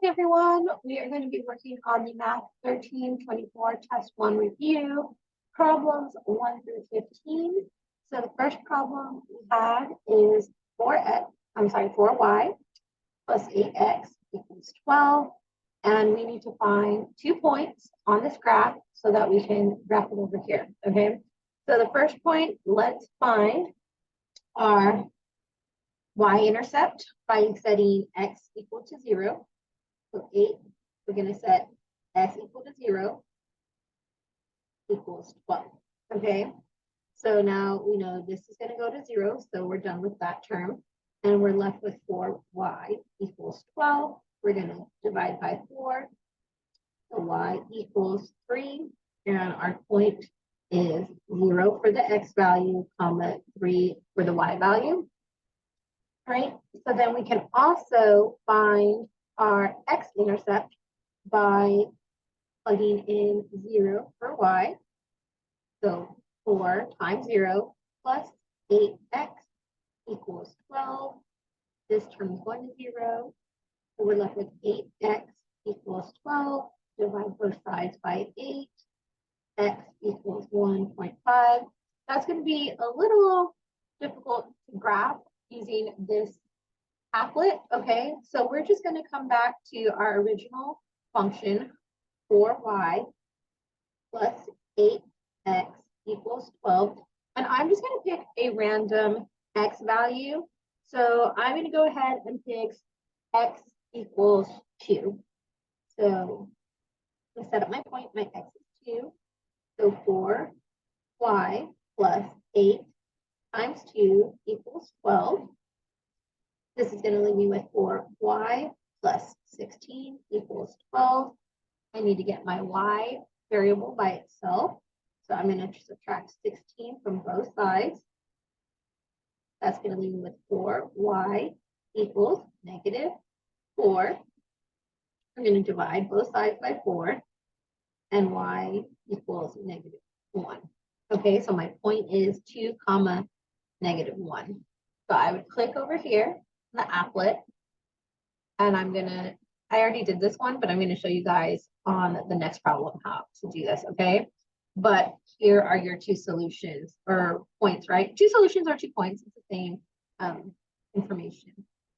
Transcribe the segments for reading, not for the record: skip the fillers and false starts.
everyone. We are going to be working on the Math 1324 Test 1 review, problems 1 through 15. So the first problem we had is 4y plus 8x equals 12. And we need to find 2 points on this graph so that we can graph it over here, okay? So the first point, let's find our y-intercept by setting x equal to 0. So 8, we're going to set x equal to 0 equals 12. Okay, so now we know this is going to go to 0, so we're done with that term. And we're left with 4y equals 12. We're going to divide by 4. So y equals 3. And our point is 0 for the x value, comma 3 for the y value. Right, so then we can also find our x-intercept by plugging in 0 for y. So 4 times 0 plus 8x equals 12. This term is going to 0. So we're left with 8x equals 12. Divide both sides by 8. X equals 1.5. That's going to be a little difficult to graph using this applet, okay? So we're just going to come back to our original function, 4y plus 8x equals 12. And I'm just going to pick a random x value. So I'm going to go ahead and pick x equals 2. So to set up my point, my x is 2. So 4y plus 8 times 2 equals 12. This is going to leave me with 4y plus 16 equals 12. I need to get my y variable by itself. So I'm going to subtract 16 from both sides. That's going to leave me with 4y equals negative 4. I'm going to divide both sides by 4. And y equals negative 1. Okay, so my point is 2 comma negative 1. So I would click over here, the applet, and I already did this one, but I'm going to show you guys on the next problem how to do this, okay? But here are your 2 solutions, or points, right? 2 solutions or 2 points, it's the same information.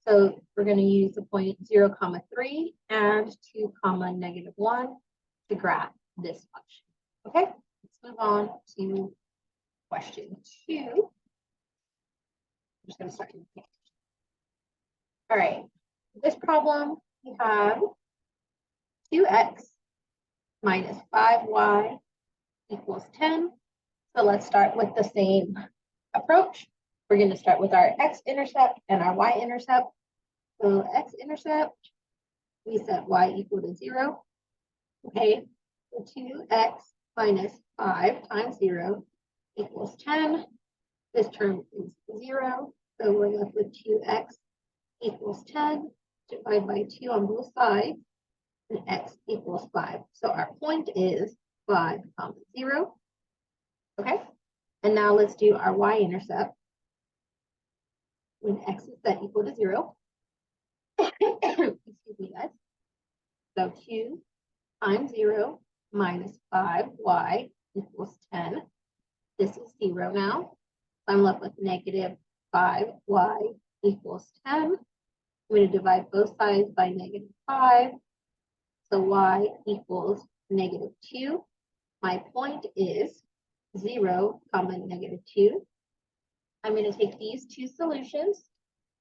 So we're going to use the point 0, 3 and 2, negative 1 to graph this function. Okay, let's move on to question 2. I'm just going to start. All right, this problem we have 2x minus 5y equals 10. So let's start with the same approach. We're going to start with our x-intercept and our y-intercept. So x-intercept, we set y equal to 0. Okay, so 2x minus 5 times 0 equals 10. This term is 0, so we're left with 2x equals 10. Divide by 2 on both sides, and x equals 5. So our point is 5, 0. Okay, and now let's do our y-intercept when x is set equal to 0. Excuse me, guys. So 2 times 0 minus 5y equals 10. This is 0 now. So I'm left with negative 5y equals 10. I'm going to divide both sides by negative 5. So y equals negative 2. My point is 0, negative 2. I'm going to take these 2 solutions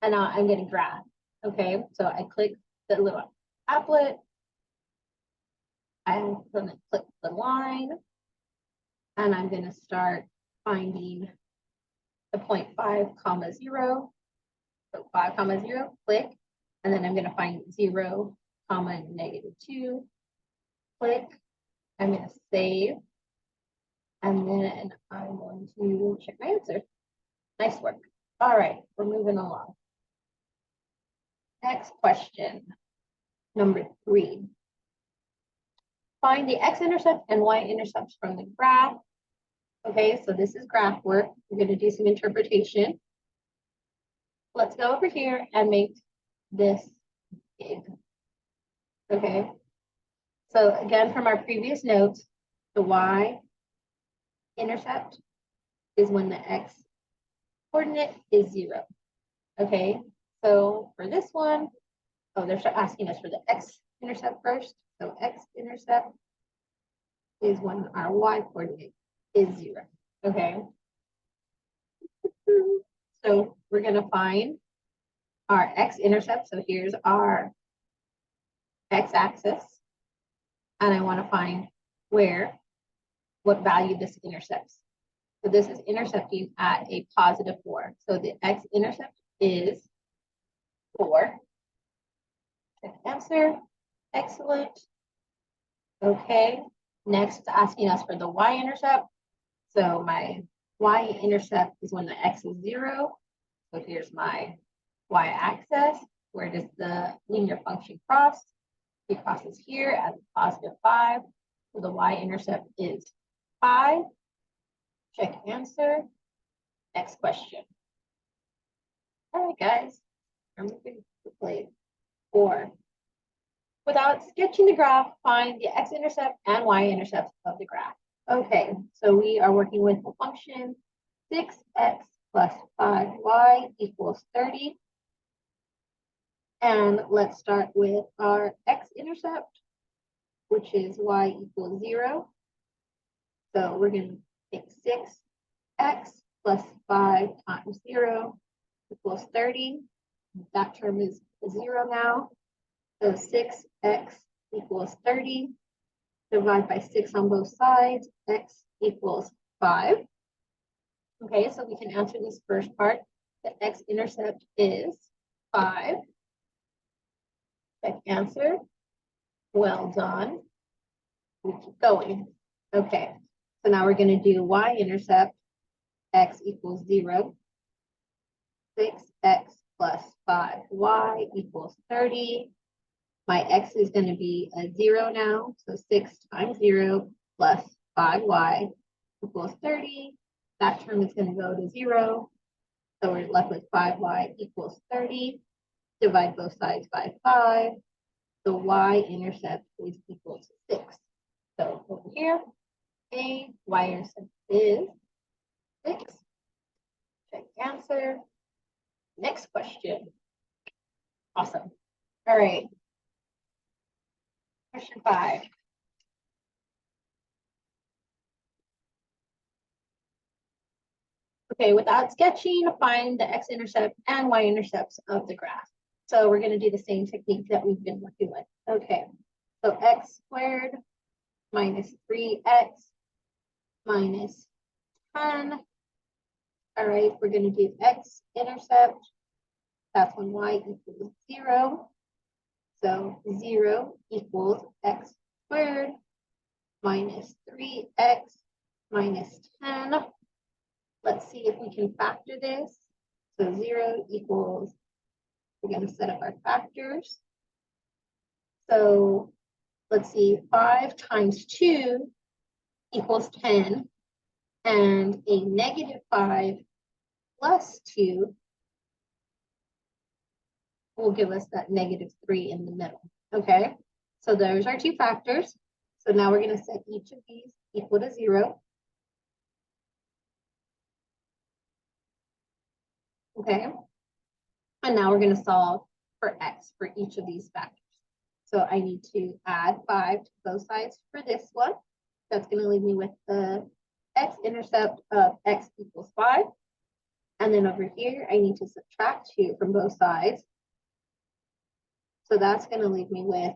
and I'm going to graph. Okay, so I click the little applet. I'm going to click the line, and I'm going to start finding the point 5, 0. So 5, 0, click, and then I'm going to find 0, negative 2, click. I'm going to save, and then I'm going to check my answer. Nice work. All right, we're moving along. Next question, number 3. Find the x-intercept and y-intercepts from the graph. Okay, so this is graph work. We're going to do some interpretation. Let's go over here and make this big. Okay. So again, from our previous notes, the y-intercept is when the x-coordinate is 0. Okay, so for this one, oh, they're asking us for the x-intercept first. So x-intercept is when our y-coordinate is 0. Okay. So we're going to find our x-intercept. So here's our x-axis. And I want to find what value this intercepts. So this is intercepting at a positive 4. So the x-intercept is 4. Answer. Excellent. Okay. Next, it's asking us for the y-intercept. So my y-intercept is when the x is 0. So here's my y-axis. Where does the linear function cross? It crosses here at positive 5. So the y-intercept is 5. Check answer. Next question. All right, guys. I'm moving to play 4. Without sketching the graph, find the x-intercept and y-intercept of the graph. Okay, so we are working with the function 6x plus 5y equals 30. And let's start with our x-intercept, which is y equals 0. So we're going to take 6x plus 5 times 0 equals 30. That term is 0 now. So 6x equals 30. Divide by 6 on both sides. X equals 5. Okay, so we can answer this first part. The x-intercept is 5. Check answer. Well done. We keep going. Okay, so now we're going to do y-intercept. X equals 0. 6x plus 5y equals 30. My x is going to be a 0 now. So 6 times 0 plus 5y equals 30. That term is going to go to 0. So we're left with 5y equals 30. Divide both sides by 5. The y-intercept is equal to 6. So over here, a y-intercept is 6. Check answer. Next question. Awesome. All right. Question 5. Okay, without sketching, find the x-intercept and y-intercepts of the graph. So we're going to do the same technique that we've been working with. Okay, so x squared minus 3x minus 10. All right, we're going to do x-intercept. That's when y equals 0. So 0 equals x squared minus 3x minus 10. Let's see if we can factor this. So 0 equals, we're going to set up our factors. So let's see, 5 times 2 equals 10. And a negative 5 plus 2 will give us that negative 3 in the middle. Okay, so those are two factors. So now we're going to set each of these equal to 0. Okay, and now we're going to solve for x for each of these factors. So I need to add 5 to both sides for this one. That's going to leave me with the x-intercept of x equals 5. And then over here, I need to subtract 2 from both sides. So that's going to leave me with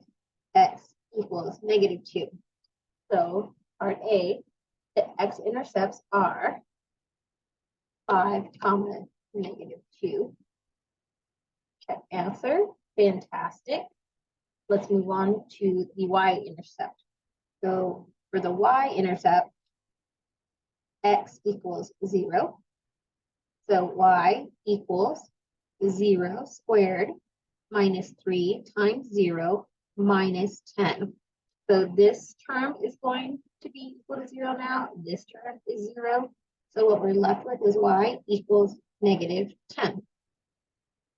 x equals negative 2. So part A, the x-intercepts are 5 comma negative 2. Check answer. Fantastic. Let's move on to the y-intercept. So for the y-intercept, x equals 0. So y equals 0 squared minus 3 times 0 minus 10. So this term is going to be equal to 0 now. This term is 0. So what we're left with is y equals negative 10.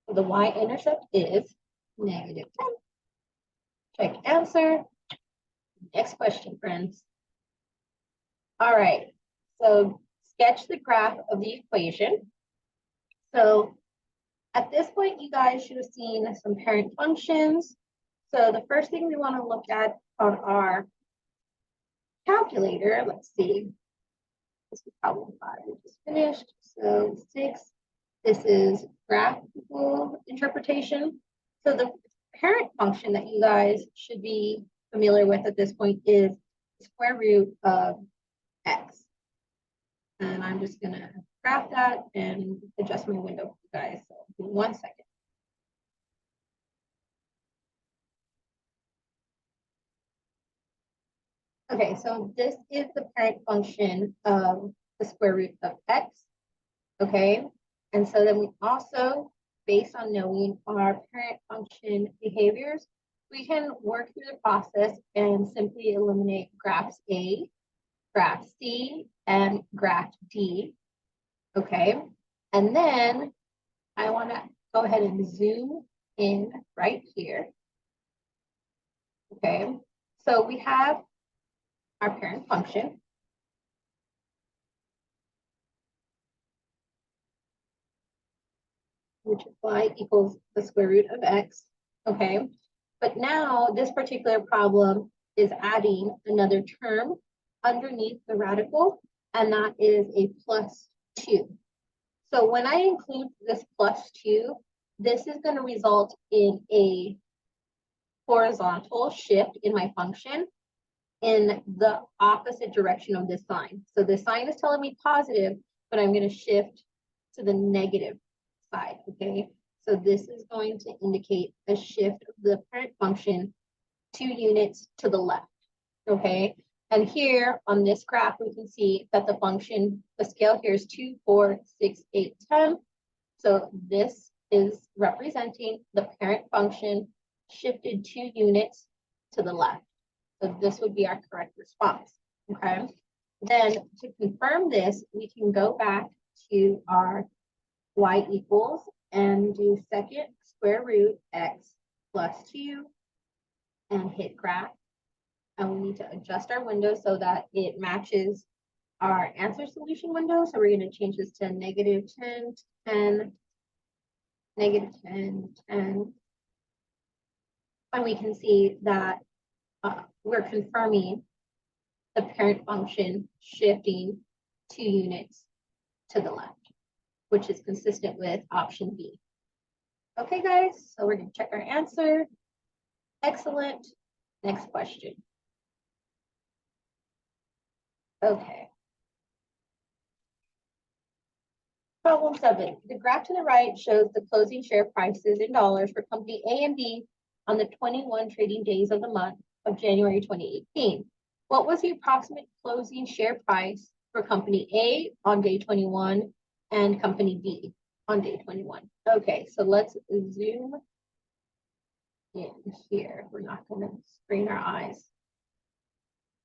So the y-intercept is negative 10. Check answer. Next question, friends. All right, so sketch the graph of the equation. So at this point, you guys should have seen some parent functions. So the first thing we want to look at on our calculator, let's see. This is problem 5 we just finished. So 6, this is graphical interpretation. So the parent function that you guys should be familiar with at this point is square root of x. And I'm just gonna graph that and adjust my window for you guys. So give me 1 second. Okay, so this is the parent function of the square root of x. Okay, and so then we also, based on knowing our parent function behaviors, we can work through the process and simply eliminate graphs A, graph C, and graph D. Okay, and then I want to go ahead and zoom in right here. Okay, so we have our parent function. Which is y equals the square root of x. Okay, but now this particular problem is adding another term underneath the radical, and that is a +2. So when I include this +2, this is going to result in a horizontal shift in my function in the opposite direction of this sign. So the sign is telling me positive, but I'm going to shift to the negative side, okay? So this is going to indicate a shift of the parent function 2 units to the left, okay? And here on this graph, we can see that the function, the scale here is 2, 4, 6, 8, 10. So this is representing the parent function shifted 2 units to the left. So this would be our correct response, okay? Then to confirm this, we can go back to our y equals and do second square root x +2 and hit graph. And we need to adjust our window so that it matches our answer solution window. So we're going to change this to -10, 10, -10, 10. And we can see that we're confirming the parent function shifting 2 units to the left, which is consistent with option B. Okay, guys, so we're going to check our answer. Excellent. Next question. Okay. Problem 7. The graph to the right shows the closing share prices in dollars for company A and B on the 21 trading days of the month of January 2018. What was the approximate closing share price for company A on day 21 and company B on day 21? Okay, so let's zoom in here. We're not going to strain our eyes.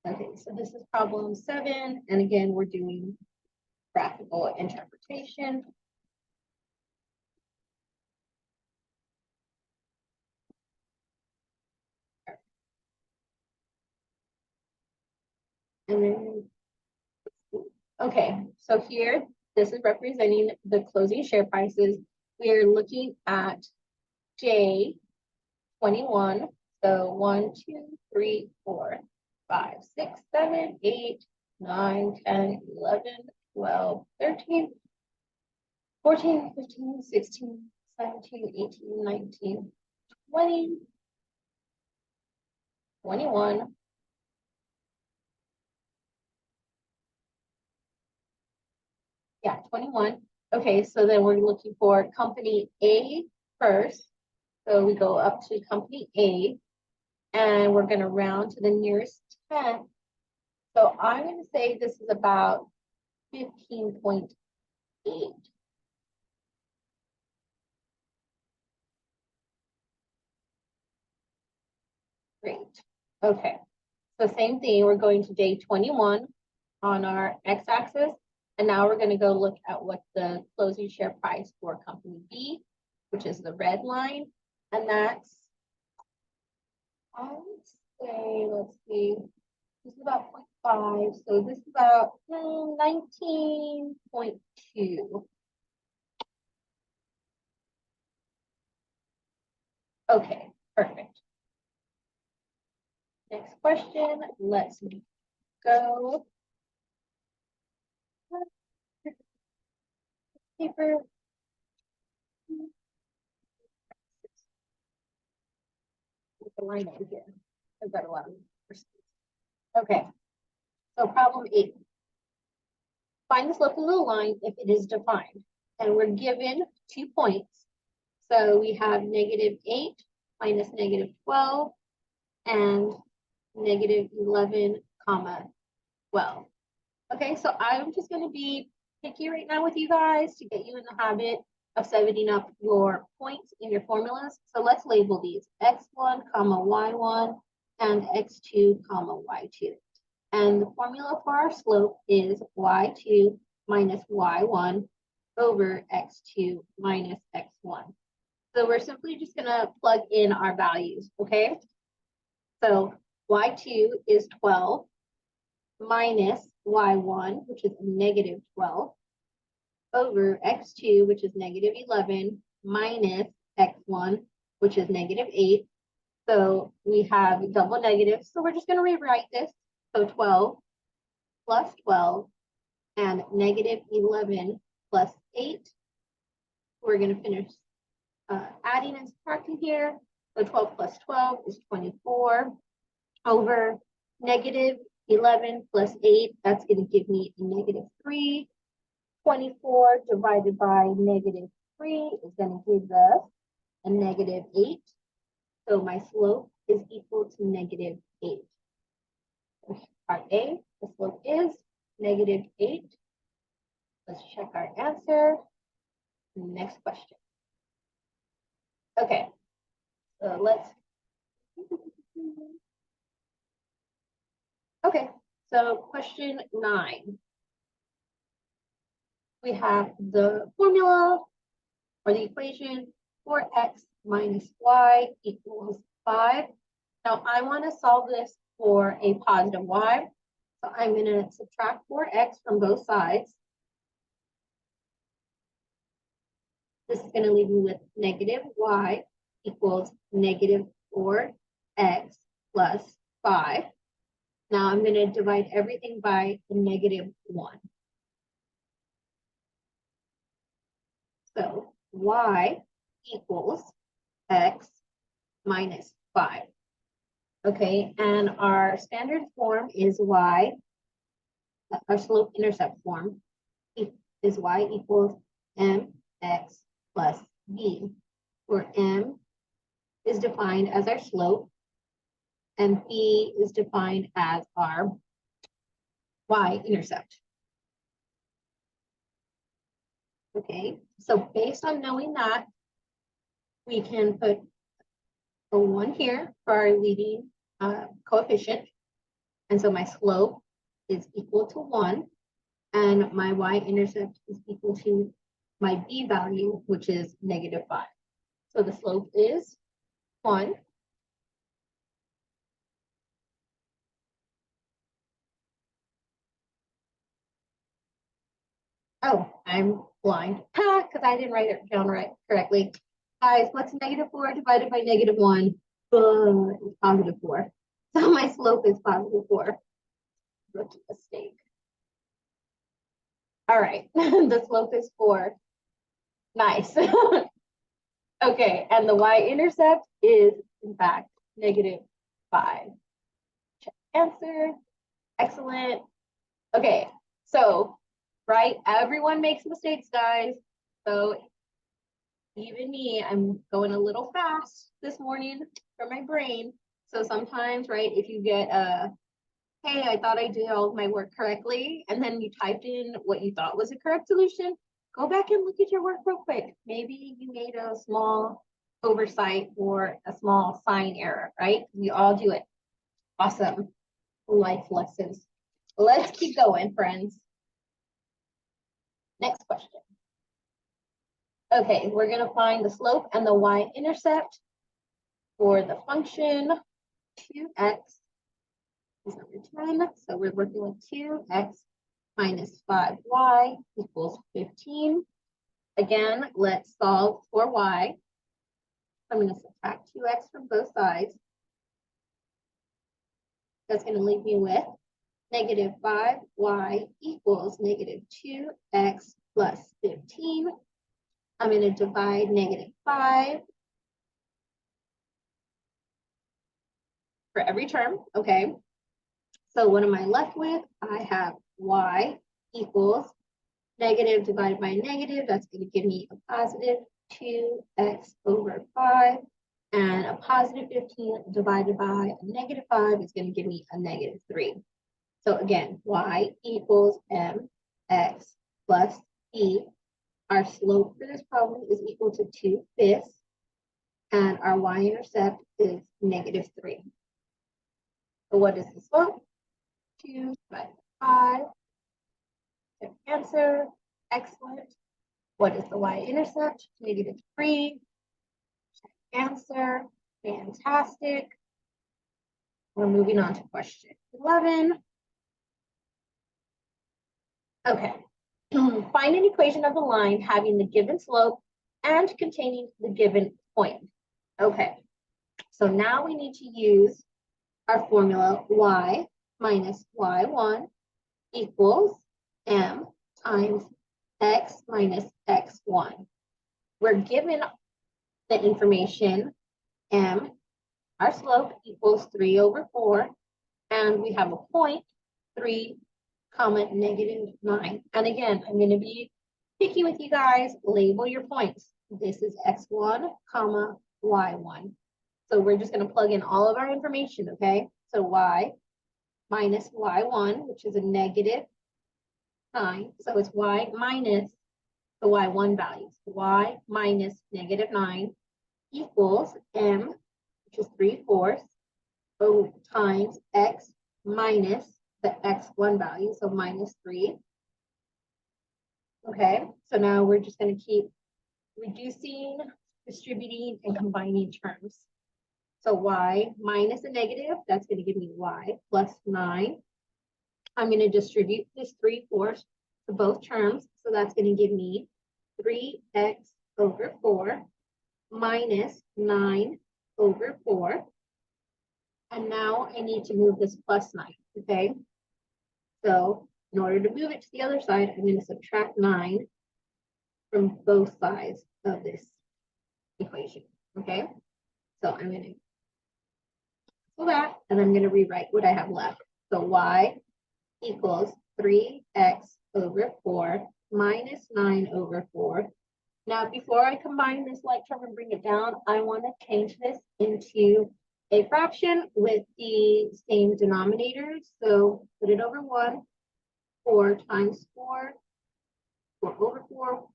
Okay, so this is problem 7. And again, we're doing graphical interpretation. And then, okay, so here, this is representing the closing share prices. We are looking at J21. So 1, 2, 3, 4, 5, 6, 7, 8, 9, 10, 11, 12, 13, 14, 15, 16, 17, 18, 19, 20, 21. Yeah, 21. Okay, so then we're looking for company A first. So we go up to company A and we're going to round to the nearest 10. So I'm going to say this is about 15.8. Great. Okay. So same thing, we're going to day 21 on our x-axis. And now we're going to go look at what the closing share price for company B, which is the red line. And that's I would say, let's see, this is about 0.5, so this is about 19.2. Okay, perfect. Next question, let's go. Paper. With the line over here. I've got a lot of numbers. Okay, so problem 8. Find the slope of the line if it is defined. And we're given 2 points. So we have -8 minus -12 and -11, comma 12. Okay, so I'm just going to be picky right now with you guys to get you in the habit of setting up your points in your formulas. So let's label these x1, comma y1, and x2, comma y2. And the formula for our slope is y2 minus y1 over x2 minus x1. So we're simply just going to plug in our values, okay? So y2 is 12 minus y1, which is -12, over x2, which is -11, minus x1, which is -8. So we have double negatives. So we're just going to rewrite this. So 12 plus 12 and -11 plus 8. We're going to finish adding and subtracting here. So 12 plus 12 is 24 over -11 plus 8. That's going to give me -3. 24 divided by -3 is going to give us a -8. So my slope is equal to -8. Part A, the slope is -8. Let's check our answer. Next question. Okay, so let's. Okay, so question 9. We have the formula or the equation 4x minus y equals 5. Now I want to solve this for a positive y. So I'm going to subtract 4x from both sides. This is going to leave me with -y equals -4x plus 5. Now I'm going to divide everything by the -1. So y equals x minus 5. Okay, and our standard form is y, our slope intercept form is y equals mx plus b, where m is defined as our slope and b is defined as our y-intercept. Okay, so based on knowing that, we can put a 1 here for our leading coefficient. And so my slope is equal to 1, and my y-intercept is equal to my b value, which is -5. So the slope is 1. Oh, I'm blind because I didn't write it down correctly. Guys, what's -4 divided by -1? It's +4. So my slope is +4. Rookie mistake. All right, the slope is 4. Nice. Okay, and the y-intercept is, in fact, -5. Check answer. Excellent. Okay, so, right, everyone makes mistakes, guys. So even me, I'm going a little fast this morning for my brain. So sometimes, right, if you get a, hey, I thought I did all of my work correctly, and then you typed in what you thought was a correct solution, go back and look at your work real quick. Maybe you made a small oversight or a small sign error, right? We all do it. Awesome. Life lessons. Let's keep going, friends. Next question. Okay, we're going to find the slope and the y-intercept for the function 2x is number 10. So we're working with 2x minus 5y equals 15. Again, let's solve for y. I'm going to subtract 2x from both sides. That's going to leave me with negative 5y equals negative 2x plus 15. I'm going to divide negative 5 for every term, okay? So what am I left with? I have y equals negative divided by negative. That's going to give me a positive 2x over 5. And a positive 15 divided by a negative 5 is going to give me a negative 3. So again, y equals mx plus b. Our slope for this problem is equal to 2/5. And our y-intercept is negative 3. So what is the slope? 2 divided by 5. Answer. Excellent. What is the y-intercept? Negative 3. Answer. Fantastic. We're moving on to question 11. Okay. Find an equation of the line having the given slope and containing the given point. Okay. So now we need to use our formula y minus y1 equals m times x minus x1. We're given the information m, our slope equals 3 over 4, and we have a point 3, negative 9. And again, I'm going to be picky with you guys. Label your points. This is x1, y1. So we're just going to plug in all of our information, okay? So y minus y1, which is a negative 9. So it's y minus the y1 values. Y minus negative 9 equals m, which is 3/4, times x minus the x1 value, so minus 3. Okay, so now we're just going to keep reducing, distributing, and combining terms. So y minus a negative, that's going to give me y plus 9. I'm going to distribute this 3/4 to both terms, so that's going to give me 3x over 4 minus 9 over 4. And now I need to move this plus 9, okay? So in order to move it to the other side, I'm going to subtract 9 from both sides of this equation, okay? So I'm going to do that, and I'm going to rewrite what I have left. So y equals 3x over 4 minus 9 over 4. Now, before I combine this like term and bring it down, I want to change this into a fraction with the same denominators. So put it over 1, 4 times 4, 4 over 4.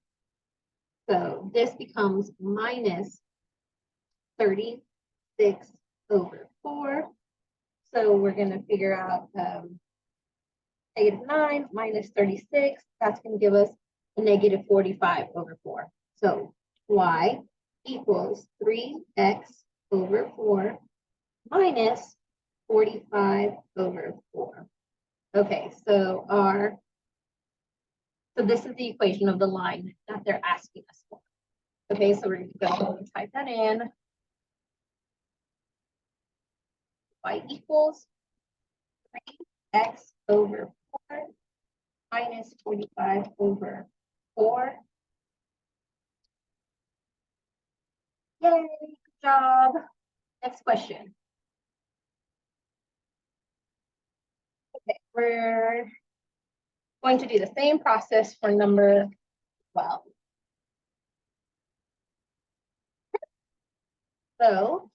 So this becomes minus 36 over 4. So we're going to figure out negative 9 minus 36. That's going to give us a negative 45 over 4. So y equals 3x over 4 minus 45 over 4. Okay, so this is the equation of the line that they're asking us for. Okay, so we're going to go and type that in. Y equals 3x over 4 minus 45 over 4. Yay, good job. Next question. Okay, we're going to do the same process for number 12. So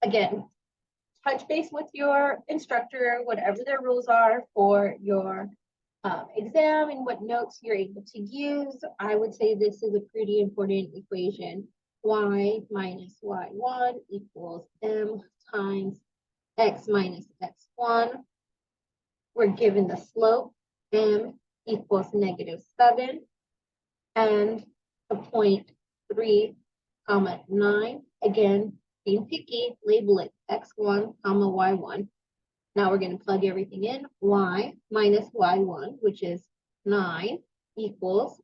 again, touch base with your instructor, whatever their rules are for your exam and what notes you're able to use. I would say this is a pretty important equation. Y minus y1 equals m times x minus x1. We're given the slope, m equals negative 7, and the point 3, 9. Again, being picky, label it x1, comma, y1. Now we're going to plug everything in. Y minus y1, which is 9, equals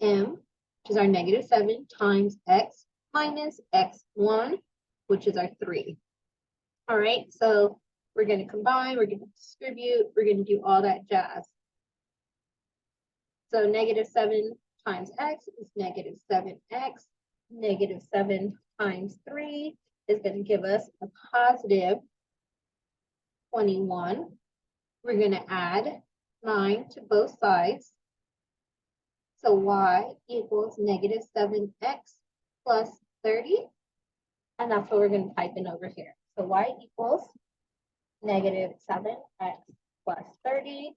m, which is our -7, times x minus x1, which is our 3. All right, so we're going to combine, we're going to distribute, we're going to do all that jazz. So -7 times x is -7x. -7 times 3 is going to give us a positive 21. We're going to add 9 to both sides. So y equals -7x plus 30. And that's what we're going to type in over here. So y equals -7x plus 30.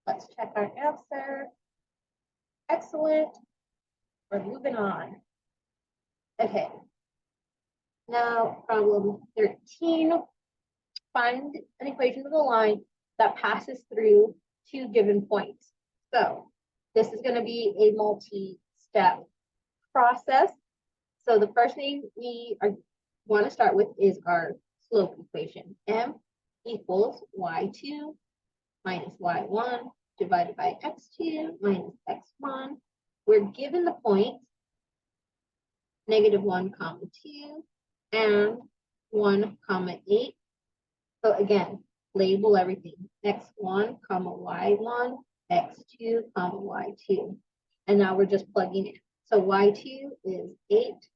Let's check our answer. Excellent. We're moving on. Okay. Now, problem 13. Find an equation of a line that passes through 2 given points. So this is going to be a multi-step process. So the first thing we want to start with is our slope equation. M equals y2 minus y1 divided by x2 minus x1. We're given the points -1, 2 and 1, 8. So again, label everything. x1, y1, x2, y2. And now we're just plugging in. So y2 is 8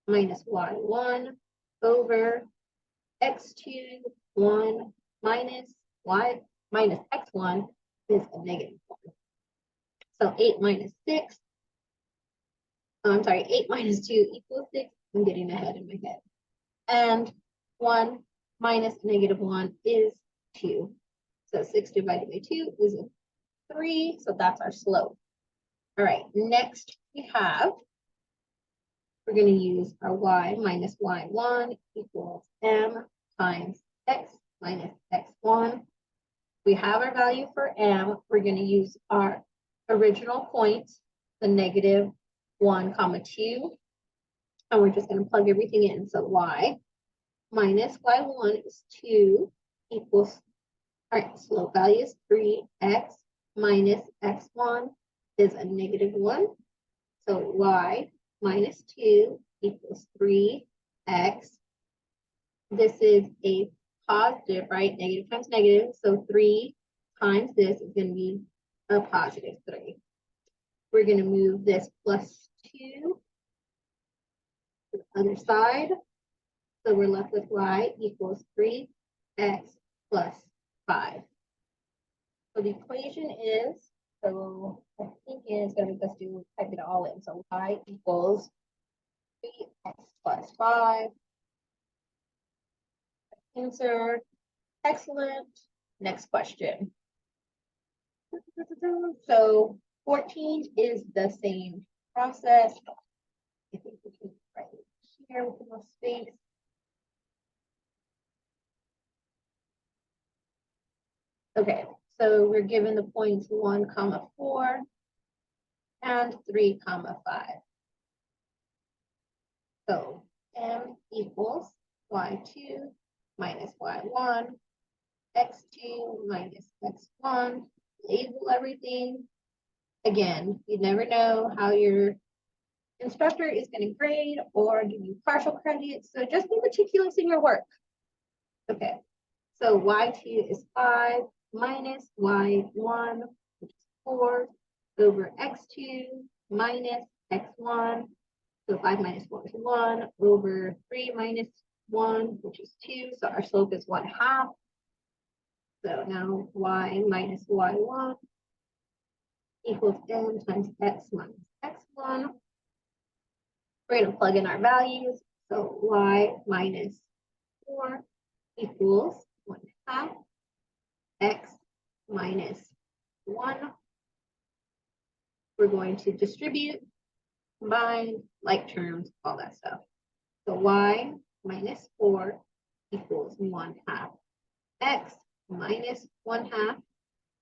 minus y1 over x2, 1 minus y minus x1 is a -1. So 8 minus 6. I'm sorry, 8 minus 2 equals 6. I'm getting ahead in my head. And 1 minus -1 is 2. So 6 divided by 2 is 3. So that's our slope. All right, next we're going to use our y minus y1 equals m times x minus x1. We have our value for m. We're going to use our original point, the -1, 2. And we're just going to plug everything in. So y minus y1 is 2 equals, all right, slope value is 3x minus x1 is a -1. So y minus 2 equals 3x. This is a positive, right? Negative times negative. So 3 times this is going to be a positive 3. We're going to move this plus 2 to the other side. So we're left with y equals 3x plus 5. So the equation is, so I think it's going to just type it all in. So y equals 3x plus 5. Answer. Excellent. Next question. So 14 is the same process. I think we can write it here with enough space. Okay, so we're given the points 1, 4 and 3, 5. So m equals y2 minus y1, x2 minus x1. Label everything. Again, you never know how your instructor is going to grade or give you partial credit, so just be meticulous in your work. Okay, so y2 is 5 minus y1, which is 4, over x2 minus x1. So 5 minus 4 is 1, over 3 minus 1, which is 2. So our slope is 1/2. So now y minus y1 equals m times x minus x1. We're going to plug in our values. So y minus 4 equals 1/2 x minus 1. We're going to distribute, combine, like terms, all that stuff. So y minus 4 equals 1/2 x minus 1/2.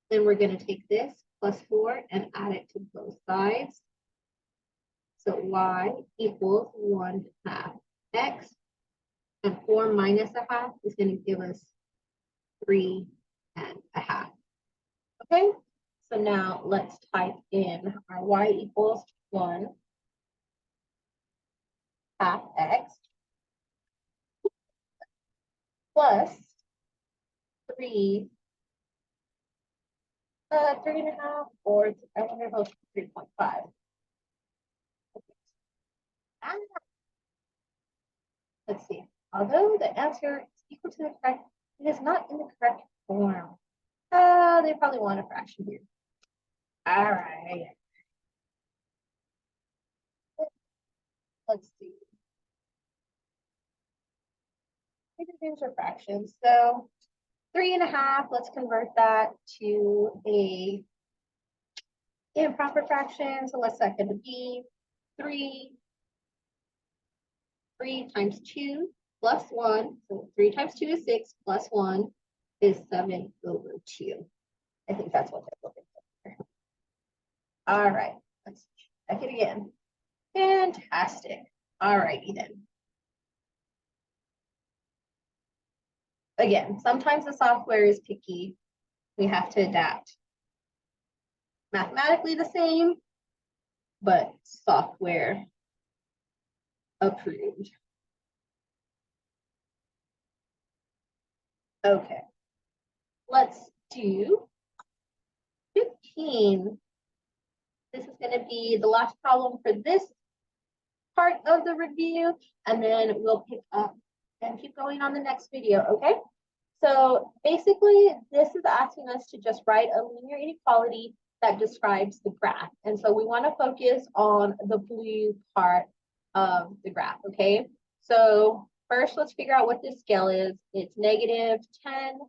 Then we're going to take this plus 4 and add it to both sides. So y equals 1/2 x, and 4 minus a half is going to give us 3 and a half. Okay, so now let's type in our y equals 1 half x plus 3, 3.5, or I wonder if it's 3.5. Let's see. Although the answer is equal to the correct, it is not in the correct form. They probably want a fraction here. All right. Let's see. Integers or fractions. So 3.5, let's convert that to a improper fraction. So let's set that to be 3 times 2 plus 1. So 3 times 2 is 6 plus 1 is 7 over 2. I think that's what they're looking for. All right, let's check it again. Fantastic. All righty then. Again, sometimes the software is picky. We have to adapt. Mathematically the same, but software approved. Okay, let's do 15. This is going to be the last problem for this part of the review, and then we'll pick up and keep going on the next video, okay? So basically, this is asking us to just write a linear inequality that describes the graph. And so we want to focus on the blue part of the graph, okay? So first, let's figure out what this scale is. It's -10,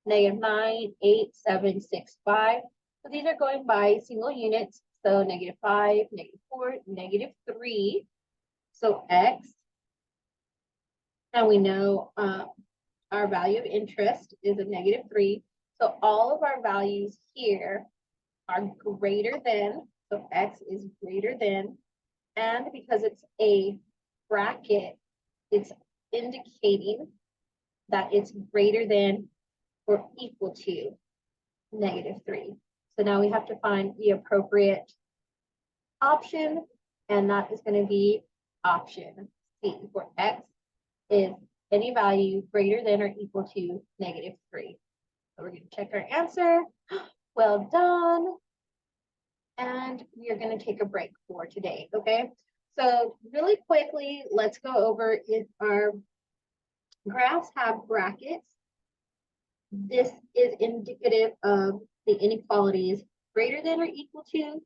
-9, 8, 7, 6, 5. So these are going by single units. So -5, -4, -3. So x. And we know our value of interest is a -3. So all of our values here are greater than, so x is greater than, and because it's a bracket, it's indicating that it's greater than or equal to -3. So now we have to find the appropriate option, and that is going to be option C, where x is any value greater than or equal to -3. So we're going to check our answer. Well done. And we are going to take a break for today, okay? So really quickly, let's go over if our graphs have brackets. This is indicative of the inequalities greater than or equal to,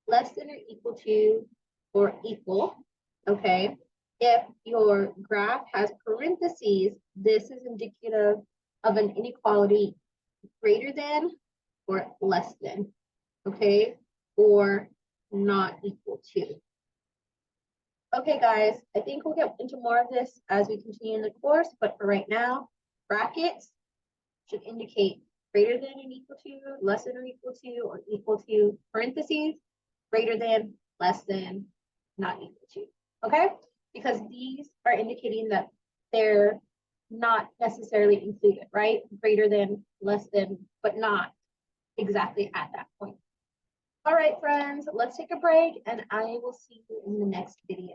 less than or equal to, or equal, okay? If your graph has parentheses, this is indicative of an inequality greater than or less than, okay? Or not equal to. Okay, guys, I think we'll get into more of this as we continue in the course, but for right now, brackets should indicate greater than and equal to, less than or equal to, or equal to, parentheses, greater than, less than, not equal to, okay? Because these are indicating that they're not necessarily included, right? Greater than, less than, but not exactly at that point. All right, friends, let's take a break, and I will see you in the next video.